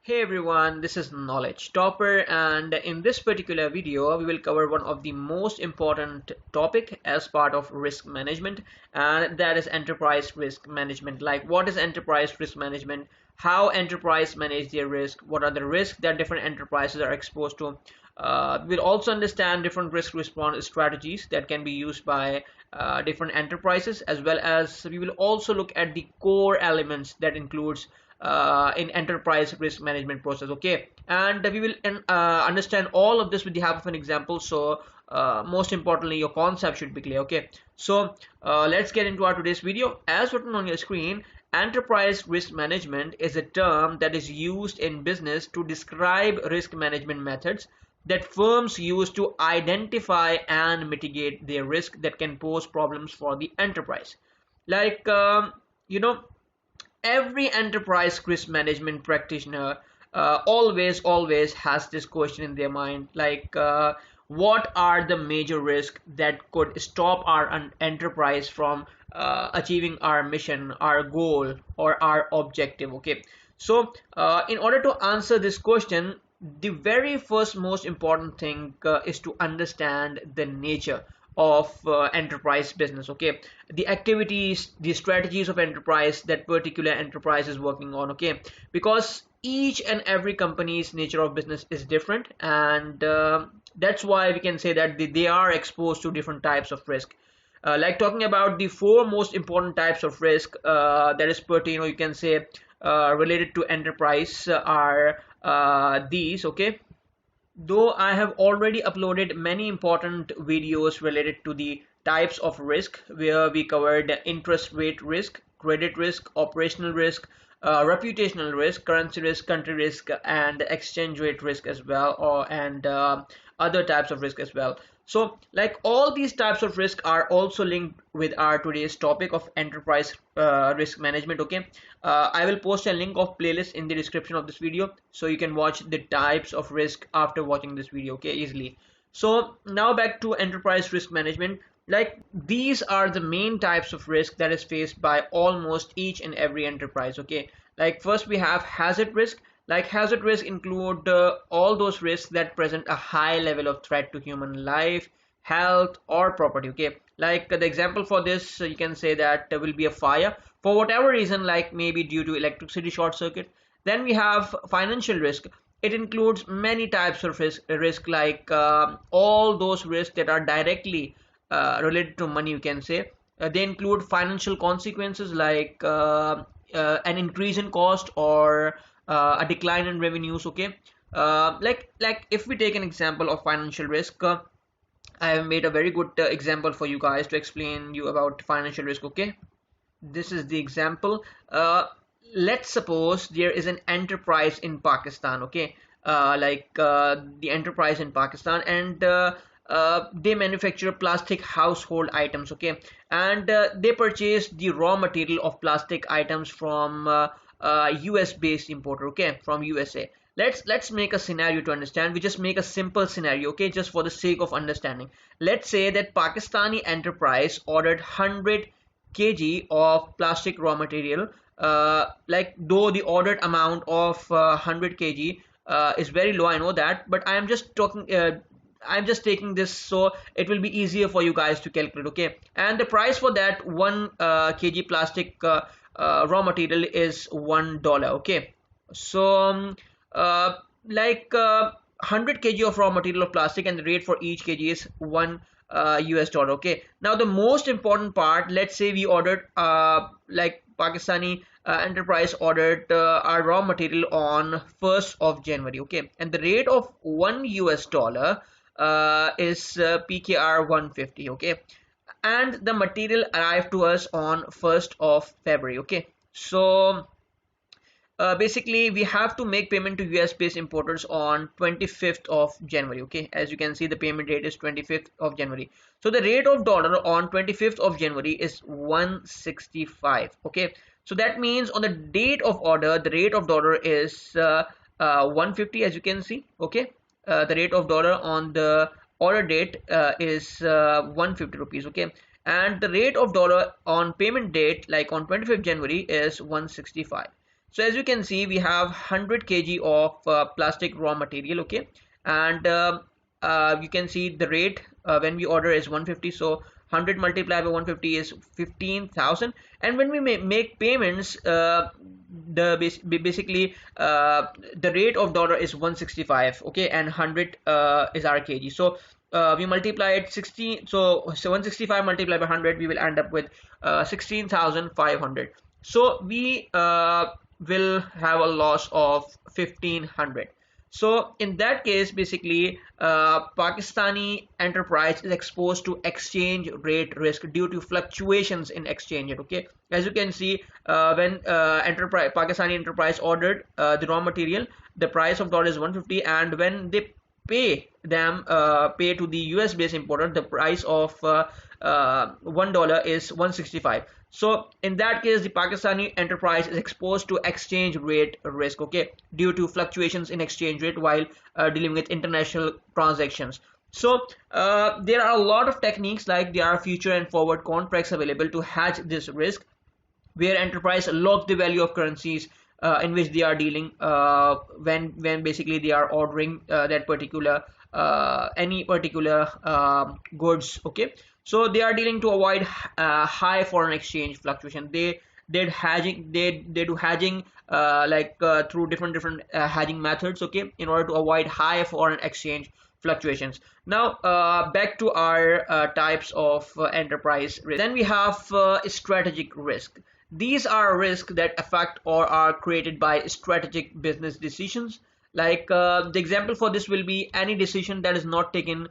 Hey everyone, this is Knowledge Topper, and in this particular video we will cover one of the most important topic as part of risk management, and that is enterprise risk management. Like, what is enterprise risk management, how enterprise manage their risk, what are the risks that different enterprises are exposed to. We'll also understand different risk response strategies that can be used by different enterprises, as well as we will also look at the core elements that includes in enterprise risk management process. Okay, and we will understand all of this with the help of an example. So most importantly, your concept should be clear. Okay, so let's get into our today's video. As written on your screen, enterprise risk management is a term that is used in business to describe risk management methods that firms use to identify and mitigate their risk that can pose problems for the enterprise. Like, you know every enterprise risk management practitioner always has this question in their mind, like, what are the major risks that could stop our enterprise from achieving our mission, our goal, or our objective. Okay, so in order to answer this question, the very first most important thing is to understand the nature of enterprise business. Okay, the activities, the strategies of enterprise that particular enterprise is working on. Okay, because each and every company's nature of business is different, and that's why we can say that they are exposed to different types of risk. Like, talking about the four most important types of risk that is pertain, or you can say related to enterprise, are these. Okay, though I have already uploaded many important videos related to the types of risk, where we covered interest rate risk, credit risk, operational risk, reputational risk, currency risk, country risk, and exchange rate risk as well, or and other types of risk as well. So, like, all these types of risk are also linked with our today's topic of enterprise risk management. Okay, I will post a link of playlist in the description of this video, so you can watch the types of risk after watching this video. Okay, easily. So now back to enterprise risk management. Like, these are the main types of risk that is faced by almost each and every enterprise. Okay, like, first we have hazard risk. Like, hazard risk include all those risks that present a high level of threat to human life, health, or property. Okay, like, the example for this, you can say that there will be a fire for whatever reason, like maybe due to electricity short circuit. Then we have financial risk. It includes many types of risk, like all those risks that are directly related to money, you can say. They include financial consequences, like an increase in cost, or a decline in revenues. Okay, like if we take an example of financial risk, I have made a very good example for you guys to explain you about financial risk. Okay, this is the example. Let's suppose there is an enterprise in Pakistan. Okay, the enterprise in Pakistan, and they manufacture plastic household items. Okay, and they purchase the raw material of plastic items from US based importer. Okay, from USA. Let's make a scenario to understand. We just make a simple scenario. Okay, just for the sake of understanding. Let's say that Pakistani enterprise ordered 100 kg of plastic raw material. Like, though the ordered amount of 100 kg is very low, I know that, but I am just talking. I'm just taking this so it will be easier for you guys to calculate. Okay, and the price for that 1 kg plastic raw material is $1. Okay, so uh, like 100 kg of raw material of plastic, and the rate for each kg is one US dollar. Okay, now the most important part, let's say we ordered like Pakistani enterprise ordered our raw material on 1st of January. Okay, and the rate of $1 is PKR 150. Okay, and the material arrived to us on 1st of February. Okay, so basically we have to make payment to US based importers on 25th of January. Okay, as you can see, the payment date is 25th of January. So the rate of dollar on 25th of January is 165. Okay, so that means on the date of order, the rate of dollar is 150, as you can see. Okay, the rate of dollar on the order date is 150 rupees. Okay, and the rate of dollar on payment date, like on 25th January, is 165. So as you can see, we have 100 kg of plastic raw material, okay, and you can see the rate when we order is 150. So 100 multiplied by 150 is 15,000, and when we make payments, basically the rate of dollar is 165, okay, and 100 is our kg. So we multiply it 16, so 165 multiplied by 100, we will end up with 16,500. So we will have a loss of 1500. So in that case, basically Pakistani enterprise is exposed to exchange rate risk due to fluctuations in exchange rate. Okay, as you can see, when Pakistani enterprise ordered the raw material, the price of dollar is 150, and when they pay to the US based importer, the price of $1 is 165. So in that case, the Pakistani enterprise is exposed to exchange rate risk, okay, due to fluctuations in exchange rate while dealing with international transactions. So there are a lot of techniques, like there are future and forward contracts available to hedge this risk, where enterprise lock the value of currencies in which they are dealing when basically they are ordering that particular any particular goods, okay. So they are dealing to avoid high foreign exchange fluctuation. They do hedging through different hedging methods, okay, in order to avoid high foreign exchange fluctuations. Now back to our types of enterprise risk. Then we have strategic risk. These are risks that affect or are created by strategic business decisions. Like the example for this will be any decision that is not taken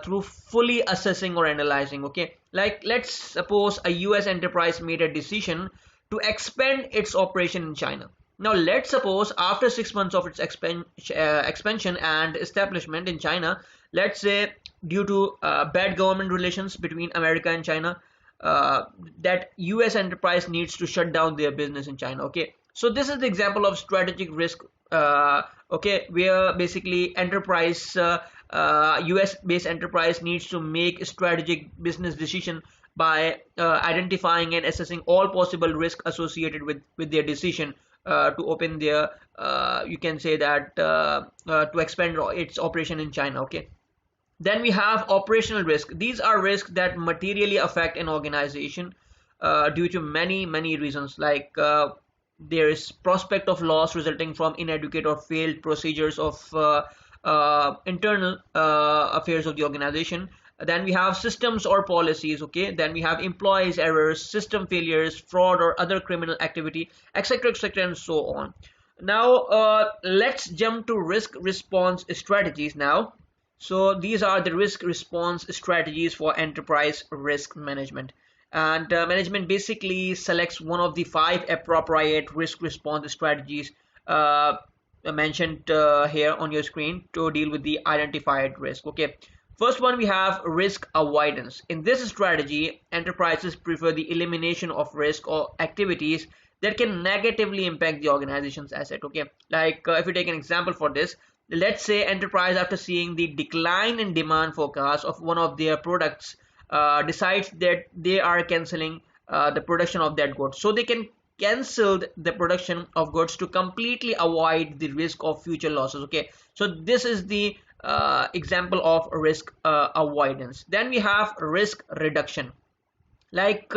through fully assessing or analyzing, okay. Like let's suppose a US enterprise made a decision to expand its operation in China. Now let's suppose after 6 months of its expansion and establishment in China, let's say due to bad government relations between America and China, that US enterprise needs to shut down their business in China, okay. So this is the example of strategic risk, okay, where basically enterprise US based enterprise needs to make a strategic business decision by identifying and assessing all possible risk associated with their decision to open their you can say that to expand its operation in China, okay. Then we have operational risk. These are risks that materially affect an organization due to many reasons, like there is prospect of loss resulting from inadequate or failed procedures of internal affairs of the organization. Then we have systems or policies, okay. Then we have employees errors, system failures, fraud or other criminal activity, etc, and so on. Now let's jump to risk response strategies now. So these are the risk response strategies for enterprise risk management. And management basically selects one of the 5 appropriate risk response strategies mentioned here on your screen to deal with the identified risk, okay. First one, we have risk avoidance. In this strategy, enterprises prefer the elimination of risk or activities that can negatively impact the organization's asset, okay. Like if you take an example for this, let's say enterprise, after seeing the decline in demand forecast of one of their products, decides that they are canceling the production of that good. So they can cancel the production of goods to completely avoid the risk of future losses, okay. So this is the example of risk avoidance. Then we have risk reduction. Like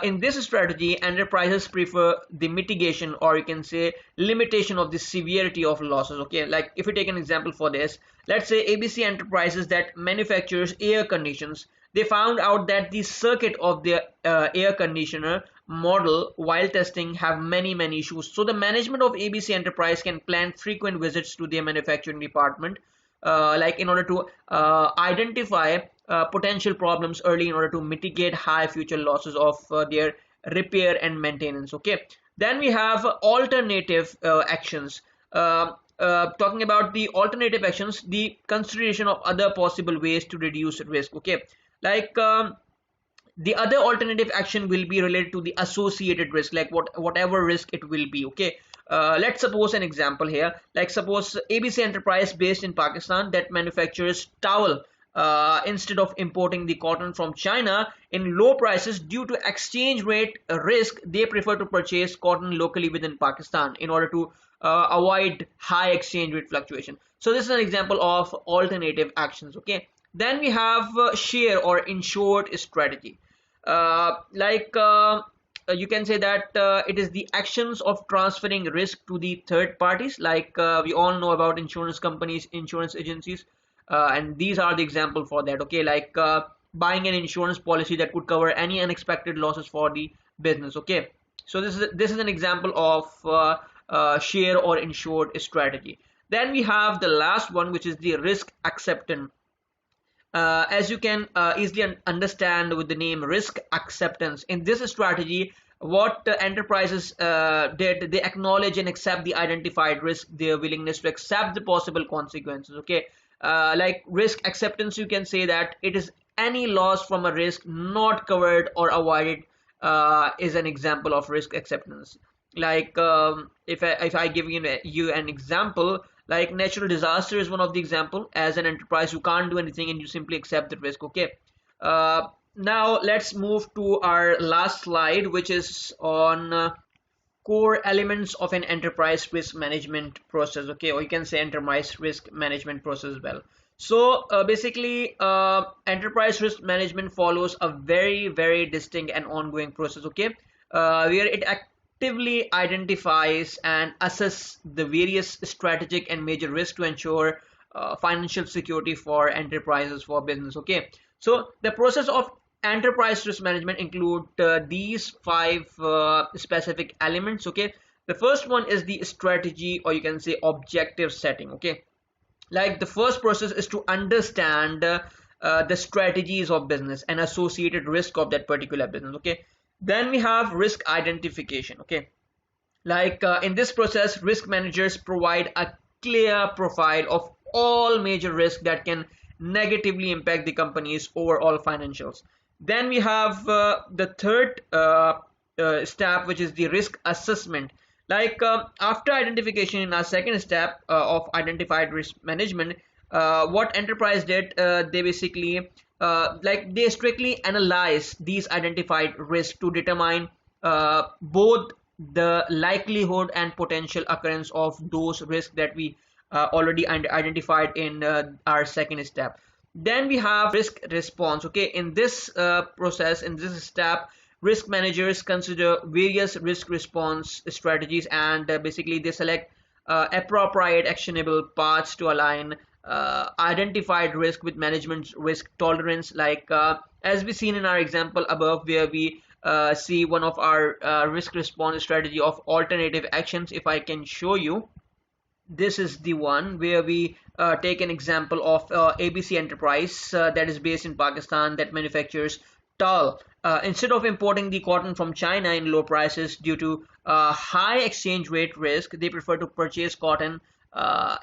in this strategy, enterprises prefer the mitigation, or you can say limitation of the severity of losses, okay. Like if you take an example for this, let's say ABC Enterprises that manufactures air conditioners, they found out that the circuit of their air conditioner model while testing have many issues. So the management of ABC Enterprise can plan frequent visits to their manufacturing department, like in order to identify potential problems early in order to mitigate high future losses of their repair and maintenance, okay. Then we have alternative actions. Talking about the alternative actions, the consideration of other possible ways to reduce risk, okay. Like the other alternative action will be related to the associated risk, like whatever risk it will be, okay. Let's suppose an example here, like suppose ABC Enterprise based in Pakistan that manufactures towel instead of importing the cotton from China in low prices due to exchange rate risk, they prefer to purchase cotton locally within Pakistan in order to avoid high exchange rate fluctuation. So this is an example of alternative actions. Okay, then we have share or insured strategy. You can say that it is the actions of transferring risk to the third parties. We all know about insurance companies, insurance agencies, and these are the example for that. Okay, buying an insurance policy that could cover any unexpected losses for the business. Okay, so this is an example of share or insured strategy. Then we have the last one, which is the risk acceptance. As you can easily understand with the name risk acceptance, in this strategy, what enterprises did, they acknowledge and accept the identified risk, their willingness to accept the possible consequences. Okay, like risk acceptance, you can say that it is any loss from a risk not covered or avoided is an example of risk acceptance. If I give you an example, like natural disaster is one of the example. As an enterprise, you can't do anything and you simply accept the risk. Okay, now let's move to our last slide, which is on core elements of an enterprise risk management process. Okay, or you can say enterprise risk management process as well. So basically, enterprise risk management follows a very distinct and ongoing process. Okay, where it actively identifies and assess the various strategic and major risks to ensure financial security for enterprises, for business. Okay, so the process of enterprise risk management include these five specific elements. Okay, the first one is the strategy, or you can say objective setting. Okay, like the first process is to understand the strategies of business and associated risk of that particular business. Okay, then we have risk identification. Okay, in this process, risk managers provide a clear profile of all major risks that can negatively impact the company's overall financials. Then we have the third step, which is the risk assessment. After identification, in our second step of identified risk management, what enterprise did, they basically they strictly analyze these identified risks to determine both the likelihood and potential occurrence of those risks that we already identified in our second step. Then we have risk response. Okay, in this process, in this step, risk managers consider various risk response strategies, and basically they select appropriate actionable paths to align identified risk with management's risk tolerance. As we seen in our example above, where we see one of our risk response strategy of alternative actions. If I can show you, this is the one where we take an example of ABC Enterprise that is based in Pakistan, that manufactures towel. Instead of importing the cotton from China in low prices due to high exchange rate risk, they prefer to purchase cotton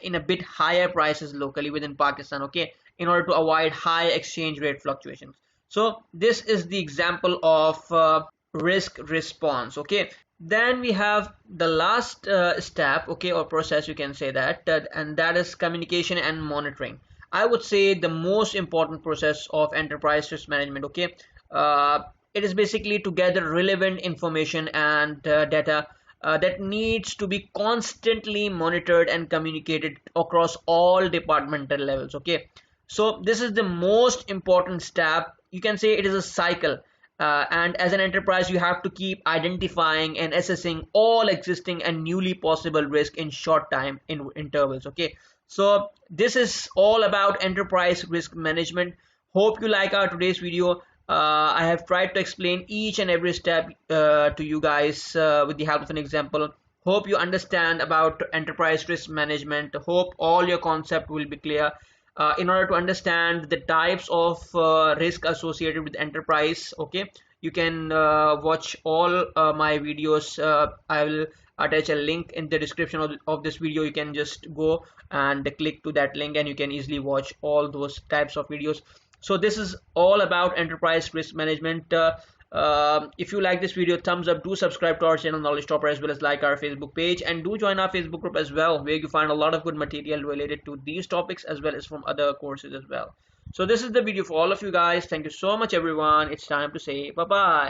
in a bit higher prices locally within Pakistan. Okay, in order to avoid high exchange rate fluctuations. So this is the example of risk response. Okay, then we have the last step, okay, or process, you can say that, and that is communication and monitoring. I would say the most important process of enterprise risk management. Okay, it is basically to gather relevant information and data that needs to be constantly monitored and communicated across all departmental levels. Okay, so this is the most important step. You can say it is a cycle. And as an enterprise, you have to keep identifying and assessing all existing and newly possible risk in short time intervals. Okay, so this is all about enterprise risk management. Hope you like our today's video. I have tried to explain each and every step to you guys with the help of an example. Hope you understand about enterprise risk management. Hope all your concept will be clear. In order to understand the types of risk associated with enterprise, okay, you can watch all my videos. I will attach a link in the description of this video. You can just go and click to that link and you can easily watch all those types of videos. So this is all about enterprise risk management. If you like this video, thumbs up. Do subscribe to our channel Knowledge Topper, as well as like our Facebook page, and do join our Facebook group as well, where you find a lot of good material related to these topics as well as from other courses as well. So this is the video for all of you guys. Thank you so much, everyone. It's time to say bye bye.